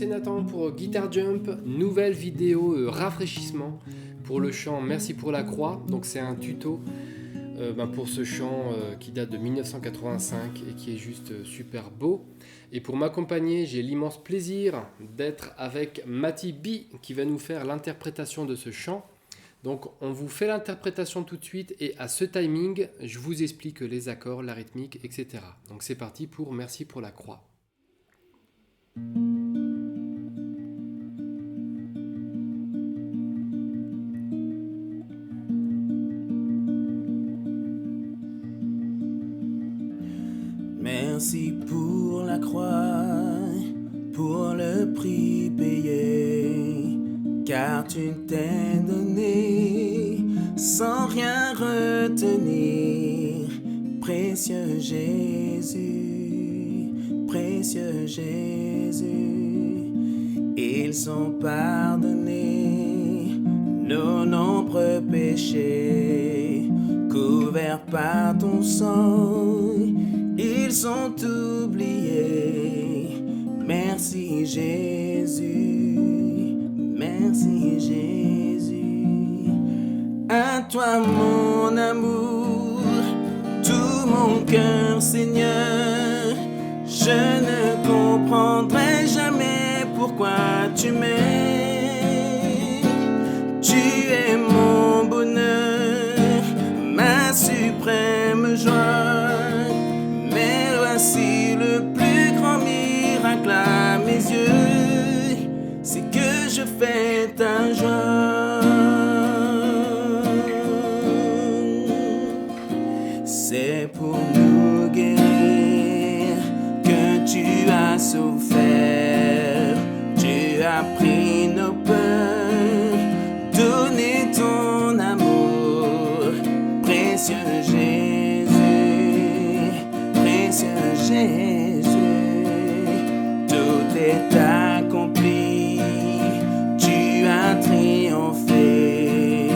Nathan pour Guitar Jump, nouvelle vidéo rafraîchissement pour le chant Merci pour la croix. Donc c'est un tuto pour ce chant qui date de 1985 et qui est juste super beau. Et pour m'accompagner, j'ai l'immense plaisir d'être avec Matty B qui va nous faire l'interprétation de ce chant. Donc on vous fait l'interprétation tout de suite et à ce timing, je vous explique les accords, la rythmique, etc. Donc c'est parti pour Merci pour la croix. Merci pour la croix, pour le prix payé, car tu t'es donné sans rien retenir. Précieux Jésus, précieux Jésus, ils sont pardonnés nos nombreux péchés, couverts par ton sang. Ils sont oubliés. Merci Jésus, merci Jésus. À toi mon amour, tout mon cœur Seigneur. Je ne comprendrai jamais pourquoi tu m'aimes. Tu es mon bonheur, ma suprême joie. Si le plus grand miracle à mes yeux, c'est que je fais ta joie. C'est pour nous guérir que tu as souffert. Tu as pris nos peurs, donné ton amour, précieux Jésus, tout est accompli, tu as triomphé,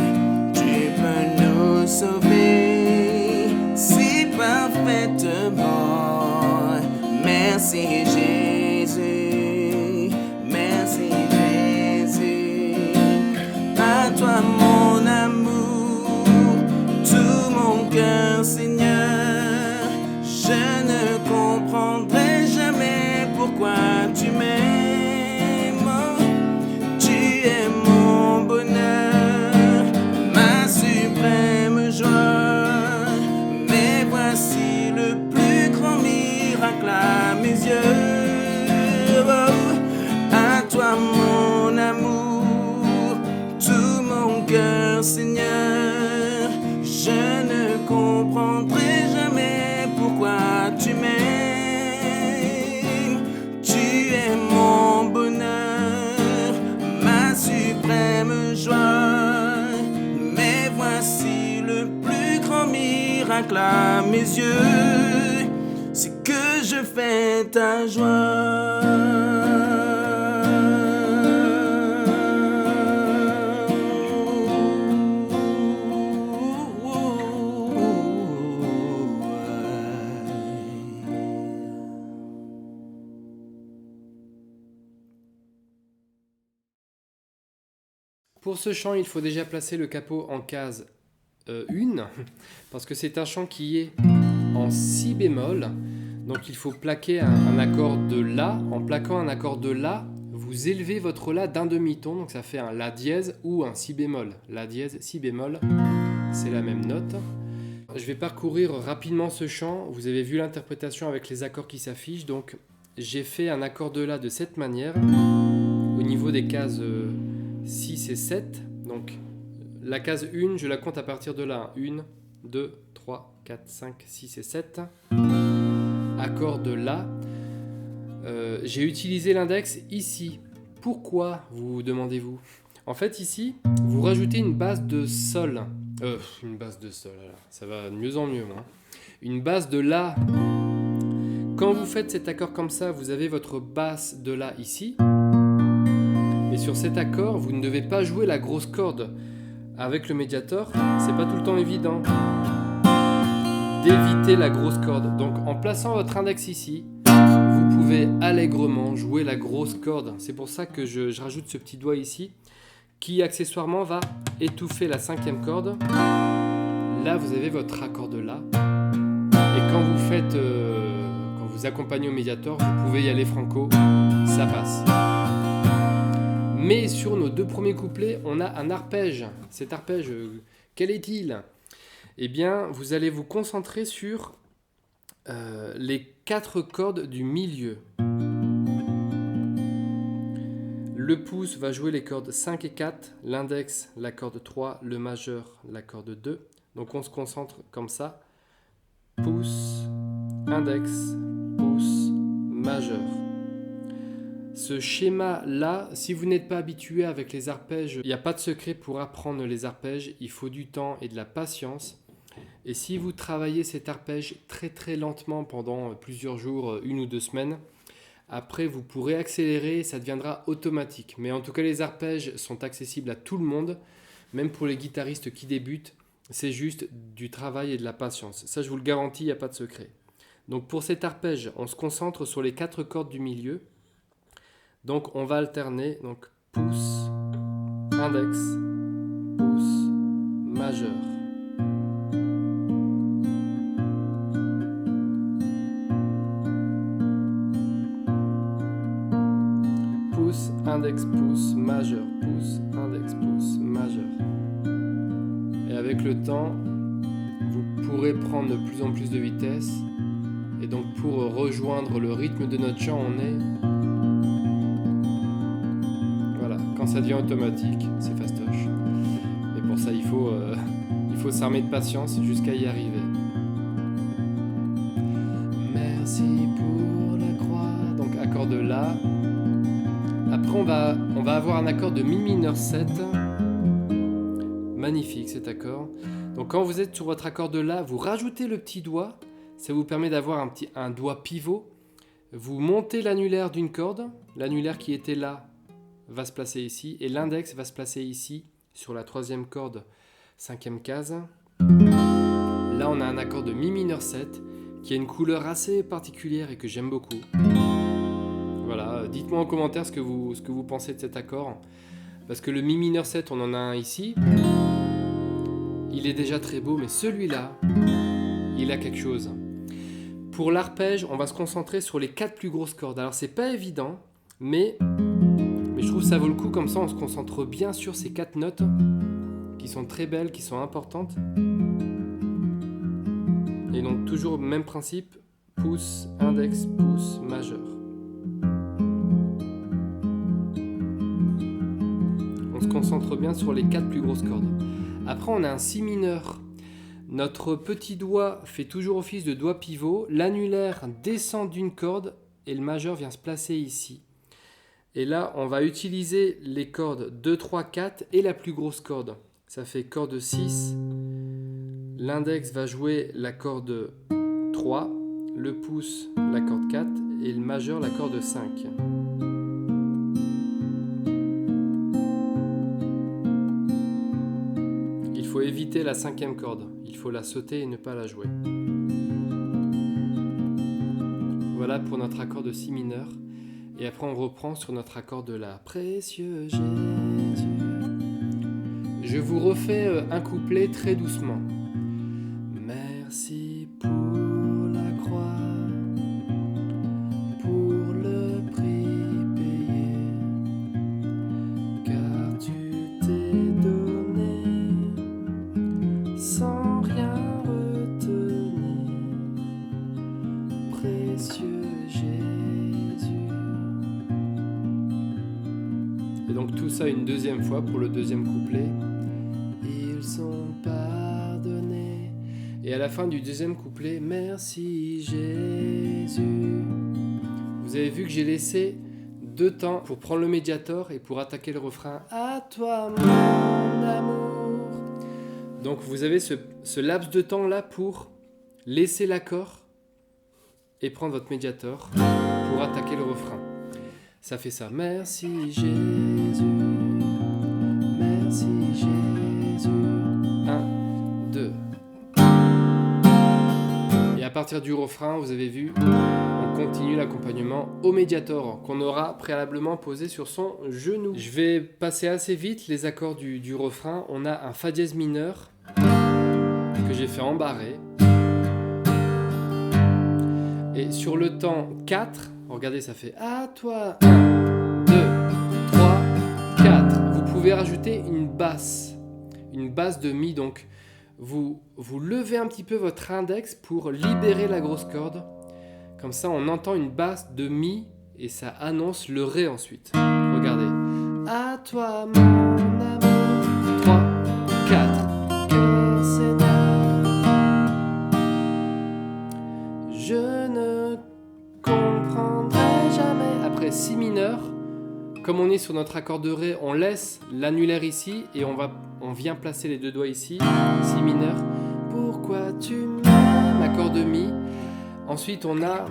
tu peux nous sauver si parfaitement. Merci Jésus, merci Jésus. À toi mon amour, tout mon cœur Seigneur. Je ne comprendrai jamais pourquoi tu m'aimes. Tu es mon bonheur, ma suprême joie. Mais voici le plus grand miracle à mes yeux. À toi mon amour, tout mon cœur Seigneur. Je ne comprendrai jamais pourquoi tu m'aimes. Tu es mon bonheur, ma suprême joie. Mais voici le plus grand miracle à mes yeux, c'est que je fais ta joie. Pour ce chant, il faut déjà placer le capot en case 1, parce que c'est un chant qui est en si bémol. Donc il faut plaquer un accord de La. En plaquant un accord de La, vous élevez votre La d'un demi-ton, donc ça fait un La dièse ou un Si bémol. La dièse, Si bémol, c'est la même note. Je vais parcourir rapidement ce chant. Vous avez vu l'interprétation avec les accords qui s'affichent. Donc j'ai fait un accord de La de cette manière, au niveau des cases 6 et 7, donc la case 1, je la compte à partir de là. 1, 2, 3, 4, 5, 6 et 7. Accord de La. J'ai utilisé l'index ici. Pourquoi, vous demandez-vous? En fait, ici, vous rajoutez une base de Sol. Une base de Sol, alors, ça va de mieux en mieux, moi. Une base de La. Quand vous faites cet accord comme ça, vous avez votre basse de La ici. Et sur cet accord, vous ne devez pas jouer la grosse corde. Avec le médiator, c'est pas tout le temps évident d'éviter la grosse corde. Donc en plaçant votre index ici, vous pouvez allègrement jouer la grosse corde. C'est pour ça que je rajoute ce petit doigt ici, qui accessoirement va étouffer la 5e corde. Là, vous avez votre accord de La. Et quand vous accompagnez au médiator, vous pouvez y aller franco, ça passe. Mais sur nos 2 premiers couplets, on a un arpège. Cet arpège, quel est-il ? Eh bien, vous allez vous concentrer sur les 4 cordes du milieu. Le pouce va jouer les cordes 5 et 4, l'index, la corde 3, le majeur, la corde 2. Donc on se concentre comme ça. Pouce, index, pouce, majeur. Ce schéma-là, si vous n'êtes pas habitué avec les arpèges, il n'y a pas de secret pour apprendre les arpèges. Il faut du temps et de la patience. Et si vous travaillez cet arpège très très lentement pendant plusieurs jours, 1 ou 2 semaines, après vous pourrez accélérer, ça deviendra automatique. Mais en tout cas, les arpèges sont accessibles à tout le monde, même pour les guitaristes qui débutent. C'est juste du travail et de la patience. Ça, je vous le garantis, il n'y a pas de secret. Donc pour cet arpège, on se concentre sur les 4 cordes du milieu. Donc on va alterner, donc pouce, index, pouce, majeur. Pouce, index, pouce, majeur, pouce, index, pouce, majeur. Et avec le temps, vous pourrez prendre de plus en plus de vitesse. Et donc pour rejoindre le rythme de notre chant, on est... Voilà, quand ça devient automatique, c'est fastoche. Et pour ça, il faut s'armer de patience jusqu'à y arriver. Merci pour la croix. Donc accord de La. Après, on va avoir un accord de Mi mineur 7. Magnifique cet accord. Donc quand vous êtes sur votre accord de La, vous rajoutez le petit doigt. Ça vous permet d'avoir un doigt pivot. Vous montez l'annulaire d'une corde. L'annulaire qui était là va se placer ici. Et l'index va se placer ici, sur la 3e corde, 5e case. Là, on a un accord de Mi mineur 7 qui a une couleur assez particulière et que j'aime beaucoup. Voilà, dites-moi en commentaire ce que vous pensez de cet accord. Parce que le Mi mineur 7, on en a un ici. Il est déjà très beau, mais celui-là, il a quelque chose. Pour l'arpège, on va se concentrer sur les 4 plus grosses cordes. Alors, c'est pas évident, mais je trouve que ça vaut le coup. Comme ça, on se concentre bien sur ces 4 notes qui sont très belles, qui sont importantes. Et donc, toujours le même principe. Pouce, index, pouce, majeur. On se concentre bien sur les 4 plus grosses cordes. Après, on a un Si mineur. Notre petit doigt fait toujours office de doigt pivot. L'annulaire descend d'une corde et le majeur vient se placer ici. Et là, on va utiliser les cordes 2, 3, 4 et la plus grosse corde. Ça fait corde 6. L'index va jouer la corde 3, le pouce la corde 4 et le majeur la corde 5. Il faut éviter la 5e corde. Il faut la sauter et ne pas la jouer. Voilà pour notre accord de Si mineur. Et après, on reprend sur notre accord de La. Précieux Jésus. Je vous refais un couplet très doucement. Merci pour la croix, pour le prix payé, car tu t'es donné sans rien retenir, précieux Jésus. Et donc tout ça une 2e fois pour le 2e couplet. Ils sont pardonnés. Et à la fin du 2e couplet, merci Jésus. Vous avez vu que j'ai laissé 2 temps pour prendre le médiator et pour attaquer le refrain. À toi mon amour. Donc vous avez ce laps de temps là pour laisser l'accord et prendre votre médiator pour attaquer le refrain. Ça fait ça. Merci Jésus. Merci Jésus. 1, 2. Et à partir du refrain, vous avez vu, on continue l'accompagnement au médiator qu'on aura préalablement posé sur son genou. Je vais passer assez vite les accords du refrain. On a un fa dièse mineur que j'ai fait embarrer. Et sur le temps 4, regardez, ça fait à toi 1, 2, 3, 4. Vous pouvez rajouter une basse de mi. Donc vous levez un petit peu votre index pour libérer la grosse corde. Comme ça, on entend une basse de mi et ça annonce le ré ensuite. Regardez. À toi, mon amour. 3, 4. Que Seigneur, je ne comprendrai jamais. Après si mineur, comme on est sur notre accord de ré, on laisse l'annulaire ici et on vient placer les deux doigts ici. Si mineur. Pourquoi tu m'aimes? Accord de mi. Ensuite, on a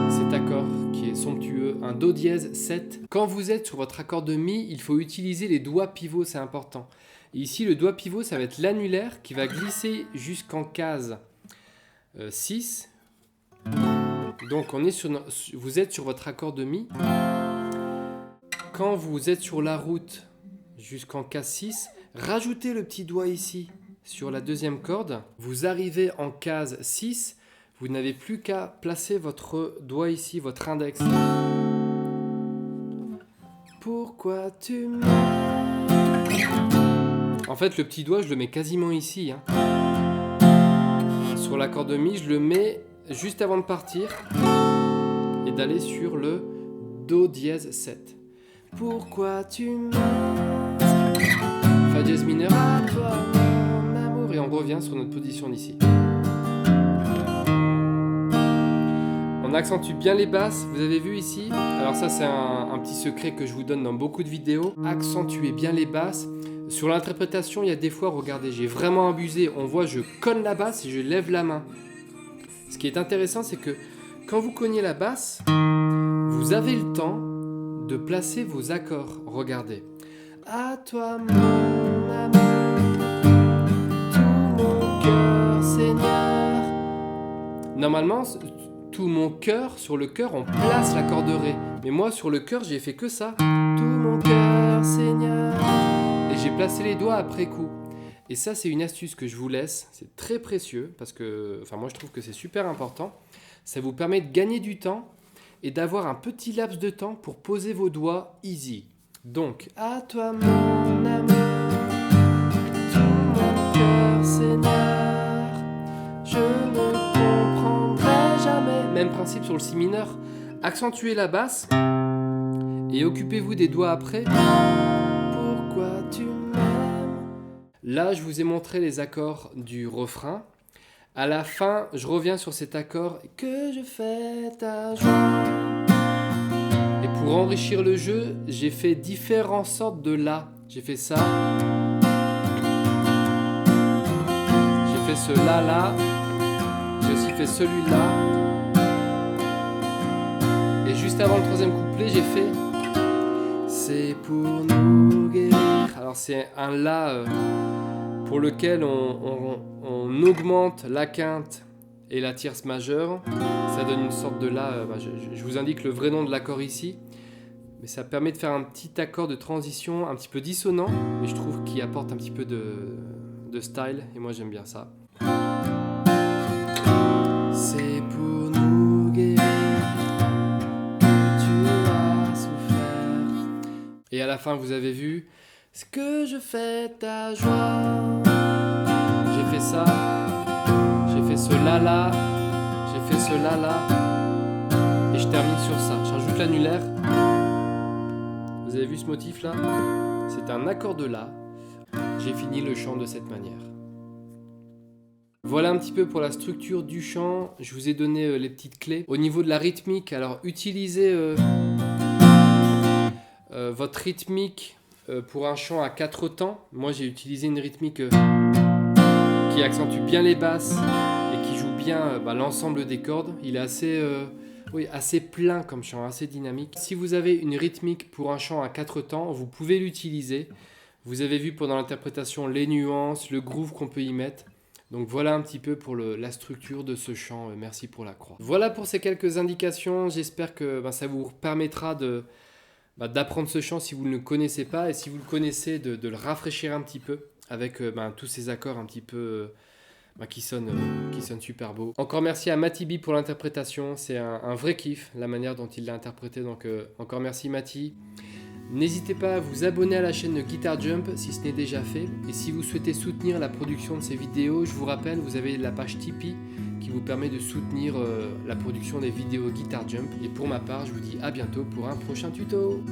cet accord qui est somptueux, un do dièse 7. Quand vous êtes sur votre accord de mi, il faut utiliser les doigts pivots, c'est important. Et ici, le doigt pivot, ça va être l'annulaire qui va glisser jusqu'en case 6. Donc, vous êtes sur votre accord de mi. Quand vous êtes sur la route jusqu'en case 6, rajoutez le petit doigt ici sur la deuxième corde. Vous arrivez en case 6. Vous n'avez plus qu'à placer votre doigt ici, votre index. Pourquoi tu m'aimes? En fait, le petit doigt, je le mets quasiment ici. Sur l'accord de mi, je le mets juste avant de partir et d'aller sur le do dièse 7. Pourquoi tu m'aimes? Fa dièse mineur, à toi, mon amour. Et on revient sur notre position d'ici. On accentue bien les basses, vous avez vu ici. Alors ça c'est un petit secret que je vous donne dans beaucoup de vidéos. Accentuez bien les basses. Sur l'interprétation, il y a des fois, regardez, j'ai vraiment abusé. On voit, je cogne la basse et je lève la main. Ce qui est intéressant, c'est que quand vous cognez la basse, vous avez le temps de placer vos accords. Regardez. À toi mon amour, tout mon cœur Seigneur. Normalement, tout mon cœur, sur le cœur, on place l'accord de ré. Mais moi, sur le cœur, j'ai fait que ça. Tout mon cœur, Seigneur. Et j'ai placé les doigts après coup. Et ça, c'est une astuce que je vous laisse. C'est très précieux parce que, moi, je trouve que c'est super important. Ça vous permet de gagner du temps et d'avoir un petit laps de temps pour poser vos doigts easy. Donc, à toi, mon amour, tout mon cœur, Seigneur, je ne comprendrai jamais. Même principe sur le si mineur. Accentuez la basse et occupez-vous des doigts après. Pourquoi tu m'aimes? Là, je vous ai montré les accords du refrain. À la fin, je reviens sur cet accord que je fais ta joie. Et pour enrichir le jeu, j'ai fait différentes sortes de la. J'ai fait ça. J'ai fait ce la. J'ai aussi fait celui-là. Et juste avant le troisième couplet, j'ai fait c'est pour nous guérir. Alors c'est un la pour lequel on augmente la quinte et la tierce majeure. Ça donne une sorte de la. Je vous indique le vrai nom de l'accord ici. Mais ça permet de faire un petit accord de transition un petit peu dissonant, mais je trouve qu'il apporte un petit peu de style. Et moi j'aime bien ça. C'est pour nous guérir que tu as souffert. Et à la fin, vous avez vu ce que je fais ta joie. J'ai fait ça. J'ai fait ce la. J'ai fait ce la. Et je termine sur ça. Je rajoute l'annulaire. Vous avez vu ce motif là? C'est un accord de la. J'ai fini le chant de cette manière. Voilà un petit peu pour la structure du chant. Je vous ai donné les petites clés. Au niveau de la rythmique, alors utilisez votre rythmique pour un chant à 4 temps. Moi j'ai utilisé une rythmique qui accentue bien les basses et qui joue bien l'ensemble des cordes. Il est assez plein comme chant, assez dynamique. Si vous avez une rythmique pour un chant à 4 temps, vous pouvez l'utiliser. Vous avez vu pendant l'interprétation les nuances, le groove qu'on peut y mettre. Donc voilà un petit peu pour la structure de ce chant, merci pour la croix. Voilà pour ces quelques indications, j'espère que ça vous permettra d'apprendre ce chant si vous ne le connaissez pas, et si vous le connaissez, de le rafraîchir un petit peu avec tous ces accords un petit peu qui sonnent super beau. Encore merci à Mati pour l'interprétation, c'est un vrai kiff la manière dont il l'a interprété, donc encore merci Mati. N'hésitez pas à vous abonner à la chaîne de Guitar Jump si ce n'est déjà fait, et si vous souhaitez soutenir la production de ces vidéos, je vous rappelle, vous avez la page Tipeee qui vous permet de soutenir la production des vidéos Guitar Jump, et pour ma part je vous dis à bientôt pour un prochain tuto.